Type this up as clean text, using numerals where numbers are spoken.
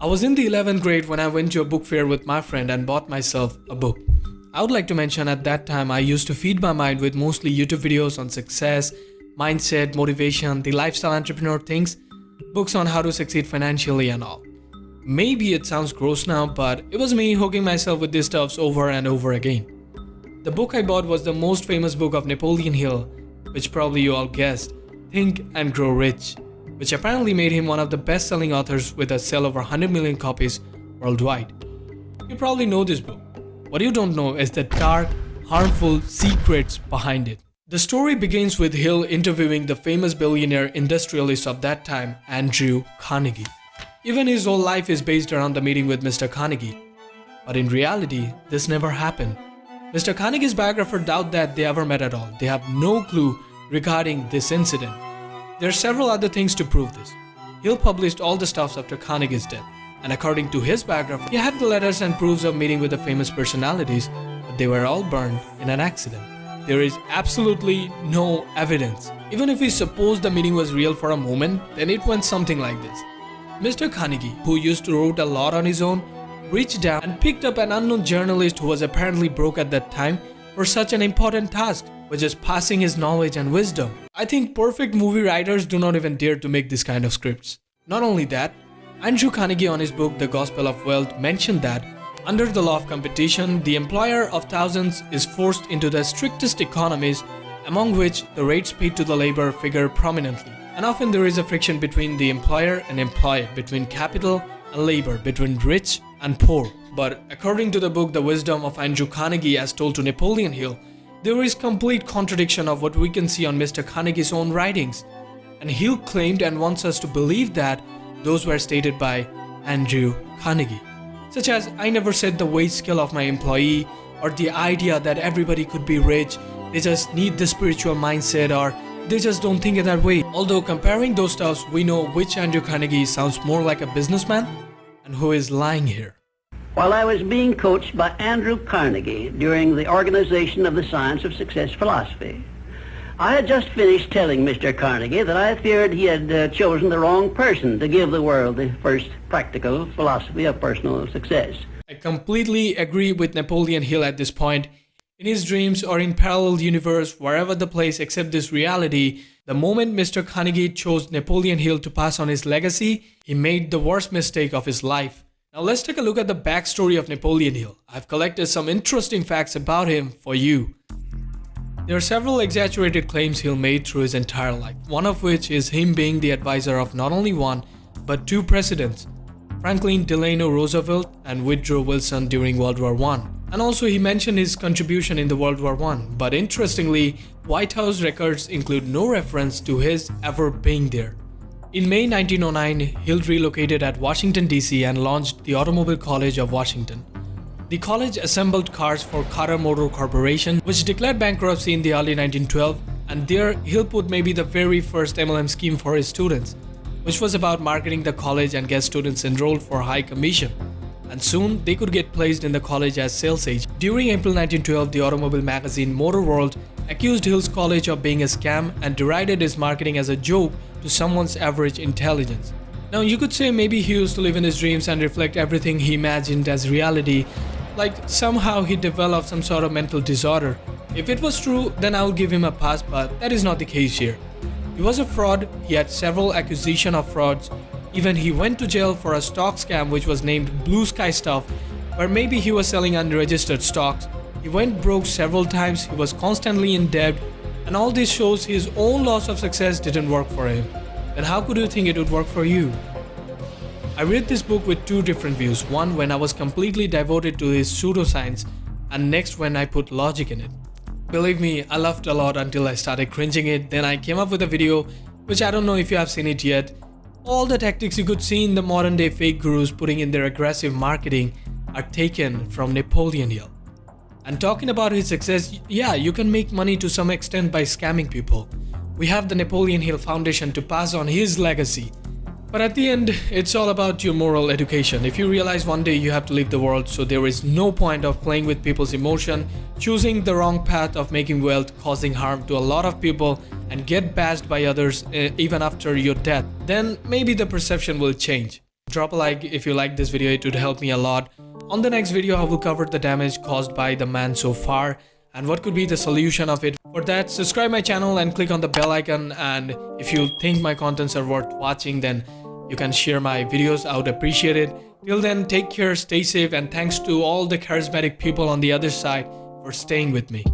I was in the 11th grade when I went to a book fair with my friend and bought myself a book. I would like to mention at that time I used to feed my mind with mostly YouTube videos on success, mindset, motivation, the lifestyle entrepreneur things, books on how to succeed financially and all. Maybe it sounds gross now, but it was me hooking myself with these stuffs over and over again. The book I bought was the most famous book of Napoleon Hill, which probably you all guessed, Think and Grow Rich, which apparently made him one of the best-selling authors with a sell over 100 million copies worldwide. You probably know this book. What you don't know is the dark, harmful secrets behind it. The story begins with Hill interviewing the famous billionaire industrialist of that time, Andrew Carnegie. Even his whole life is based around the meeting with Mr. Carnegie. But in reality, this never happened. Mr. Carnegie's biographer doubt that they ever met at all. They have no clue regarding this incident. There are several other things to prove this. Hill published all the stuffs after Carnegie's death, and according to his biographer, he had the letters and proofs of meeting with the famous personalities, but they were all burned in an accident. There is absolutely no evidence. Even if we suppose the meeting was real for a moment, then it went something like this. Mr. Carnegie, who used to write a lot on his own, reached down and picked up an unknown journalist who was apparently broke at that time for such an important task, which is passing his knowledge and wisdom. I think perfect movie writers do not even dare to make this kind of scripts. Not only that, Andrew Carnegie on his book The Gospel of Wealth mentioned that under the law of competition, the employer of thousands is forced into the strictest economies, among which the rates paid to the labor figure prominently. And often there is a friction between the employer and employee, between capital and labor, between rich and poor. But according to the book The Wisdom of Andrew Carnegie as told to Napoleon Hill, there is complete contradiction of what we can see on Mr. Carnegie's own writings. And Hill claimed and wants us to believe that those were stated by Andrew Carnegie. Such as, I never said the wage scale of my employee, or the idea that everybody could be rich, they just need the spiritual mindset, or they just don't think it that way. Although comparing those stuffs, we know which Andrew Carnegie sounds more like a businessman and who is lying here. While I was being coached by Andrew Carnegie during the organization of the Science of Success philosophy, I had just finished telling Mr. Carnegie that I feared he had chosen the wrong person to give the world the first practical philosophy of personal success. I completely agree with Napoleon Hill at this point. In his dreams or in parallel universe, wherever the place except this reality, the moment Mr. Carnegie chose Napoleon Hill to pass on his legacy, he made the worst mistake of his life. Now let's take a look at the backstory of Napoleon Hill. I've collected some interesting facts about him for you. There are several exaggerated claims Hill made through his entire life, one of which is him being the advisor of not only one, but two presidents, Franklin Delano Roosevelt and Woodrow Wilson during World War I. And also he mentioned his contribution in the World War I, but interestingly, White House records include no reference to his ever being there. In May 1909, Hill relocated at Washington, D.C. and launched the Automobile College of Washington. The college assembled cars for Carter Motor Corporation, which declared bankruptcy in the early 1912, and there Hill put maybe the very first MLM scheme for his students, which was about marketing the college and get students enrolled for high commission. And soon they could get placed in the college as sales agents. During April 1912, the automobile magazine Motor World accused Hill's college of being a scam and derided his marketing as a joke to someone's average intelligence. Now you could say maybe he used to live in his dreams and reflect everything he imagined as reality, like somehow he developed some sort of mental disorder. If it was true, then I would give him a pass, but that is not the case here. He was a fraud, he had several accusations of frauds, even he went to jail for a stock scam which was named Blue Sky Stuff, where maybe he was selling unregistered stocks. He went broke several times, he was constantly in debt, and all this shows his own loss of success didn't work for him. Then how could you think it would work for you? I read this book with two different views, one when I was completely devoted to his pseudoscience, and next when I put logic in it. Believe me, I laughed a lot until I started cringing it, then I came up with a video, which I don't know if you have seen it yet. All the tactics you could see in the modern day fake gurus putting in their aggressive marketing are taken from Napoleon Hill. And talking about his success, yeah, you can make money to some extent by scamming people. We have the Napoleon Hill Foundation to pass on his legacy. But at the end, it's all about your moral education. If you realize one day you have to leave the world, so there is no point of playing with people's emotion, choosing the wrong path of making wealth, causing harm to a lot of people, and get bashed by others even after your death, then maybe the perception will change. Drop a like if you like this video, it would help me a lot. On the next video, I will cover the damage caused by the man so far and what could be the solution of it. For that, subscribe my channel and click on the bell icon, and if you think my contents are worth watching, then you can share my videos. I would appreciate it. Till then, take care, stay safe, and thanks to all the charismatic people on the other side for staying with me.